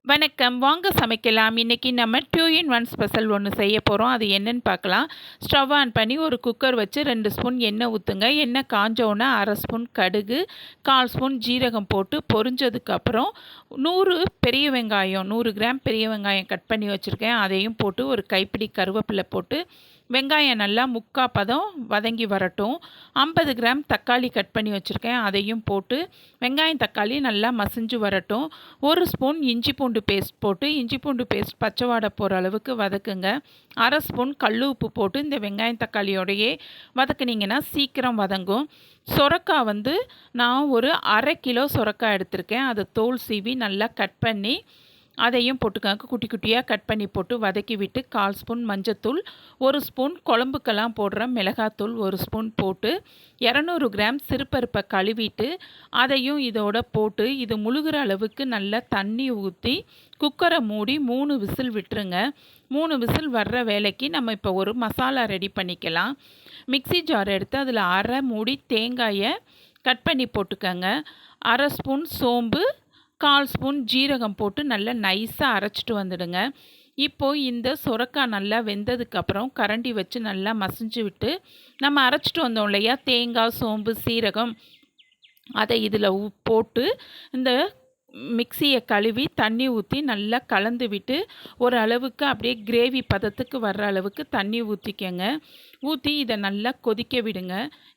வணக்கம். வாங்க சமைக்கலாம். இன்னைக்கு நம்ம 2 இன் 1 ஸ்பெஷல் ஒன்று செய்ய போகிறோம். அது என்னன்னு பார்க்கலாம். ஸ்டவ் ஆன் பண்ணி ஒரு குக்கர் வச்சு 2 ஸ்பூன் எண்ணெய் ஊற்றுங்க. எண்ணெய் காஞ்ச உடனே 1/2 ஸ்பூன் கடுகு, 1/4 ஸ்பூன் ஜீரகம் போட்டு பொரிஞ்சதுக்கப்புறம் 100 பெரிய வெங்காயம், 100 கிராம் பெரிய வெங்காயம் கட் பண்ணி வச்சுருக்கேன். அதையும் போட்டு ஒரு கைப்பிடி கருவேப்பிலை போட்டு வெங்காயம் நல்லா முக்கால் பதம் வதங்கி வரட்டும். 50 கிராம் தக்காளி கட் பண்ணி வச்சுருக்கேன். அதையும் போட்டு வெங்காயம் தக்காளி நல்லா மசிஞ்சு வரட்டும். 1 ஸ்பூன் இஞ்சி பூண்டு பேஸ்ட் போட்டு இஞ்சி பூண்டு பேஸ்ட் பச்சை வாடை போகிற அளவுக்கு வதக்குங்க. 1/2 ஸ்பூன் கல் உப்பு போட்டு இந்த வெங்காயம் தக்காளியோடையே வதக்குனிங்கன்னா சீக்கிரம் வதங்கும். சொரக்காய் நான் ஒரு 1/2 கிலோ சொரக்காய் எடுத்திருக்கேன். அதை தோல் சீவி நல்லா கட் பண்ணி அதையும் போட்டுக்கோங்க. குட்டி குட்டியாக கட் பண்ணி போட்டு வதக்கி விட்டு 1/4 ஸ்பூன் மஞ்சத்தூள், 1 ஸ்பூன் குழம்புக்கெல்லாம் போடுற மிளகாத்தூள் 1 ஸ்பூன் போட்டு 200 கிராம் சிறுபருப்பை கழுவிட்டு அதையும் இதோட போட்டு இது முழுகிற அளவுக்கு நல்லா தண்ணி ஊற்றி குக்கரை மூடி 3 விசில் விட்டுருங்க. 3 விசில் வர்ற வேலைக்கு நம்ம இப்போ ஒரு மசாலா ரெடி பண்ணிக்கலாம். மிக்ஸி ஜார் எடுத்து அதில் அரை மூடி தேங்காயை கட் பண்ணி போட்டுக்கோங்க. 1/2 ஸ்பூன் சோம்பு, 1/4 ஸ்பூன் ஜீரகம் போட்டு நல்லா நைஸாக அரைச்சிட்டு வந்துடுங்க. இப்போது இந்த சொரக்காய் நல்லா வெந்ததுக்கப்புறம் கரண்டி வச்சு நல்லா மசிஞ்சு விட்டு நம்ம அரைச்சிட்டு வந்தோம் இல்லையா தேங்காய், சோம்பு, சீரகம், அதை இதில் போட்டு இந்த மிக்சியை கழுவி தண்ணி ஊற்றி நல்லா கலந்து விட்டு ஒரு அளவுக்கு அப்படியே கிரேவி பதத்துக்கு வர்ற அளவுக்கு தண்ணி ஊற்றிக்கங்க. ஊற்றி இதை நல்லா கொதிக்க விடுங்க.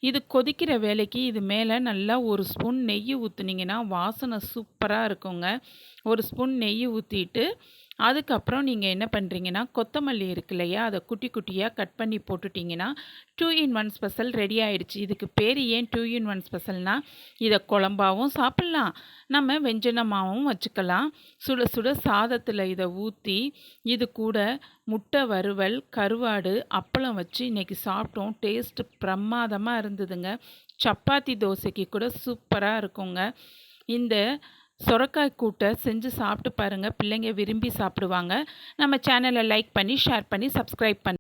இது கொதிக்கிற வேலைக்கு இது மேலே நல்லா 1 ஸ்பூன் நெய் ஊற்றுனீங்கன்னா வாசனை சூப்பராக இருக்குங்க. 1 ஸ்பூன் நெய் ஊற்றிட்டு அதுக்கப்புறம் நீங்கள் என்ன பண்ணுறீங்கன்னா கொத்தமல்லி இருக்கு இல்லையா, அதை குட்டி குட்டியாக கட் பண்ணி போட்டுட்டிங்கன்னா 2 இன் 1 ஸ்பெஷல் ரெடி ஆகிடுச்சு. இதுக்கு பேர் ஏன் 2 இன் 1 ஸ்பெஷல்னால் இதை குழம்பாகவும் சாப்பிட்லாம், நம்ம வெஞ்சனமாகவும் வச்சுக்கலாம். சுட சுட சாதத்தில் இதை ஊற்றி இது கூட முட்டை வறுவல், கருவாடு, அப்பளம் வச்சு இன்றைக்கி சாப்பிட்டோம். டேஸ்ட்டு பிரமாதமாக இருந்ததுங்க. சப்பாத்தி தோசைக்கு கூட சூப்பராக இருக்குங்க. இந்த சொரக்காய் கூட்டை செஞ்சு சாப்பிட்டு பாருங்கள். பிள்ளைங்க விரும்பி சாப்பிடுவாங்க. நம்ம சேனலை லைக் பண்ணி ஷேர் பண்ணி சப்ஸ்கிரைப் பண்ணி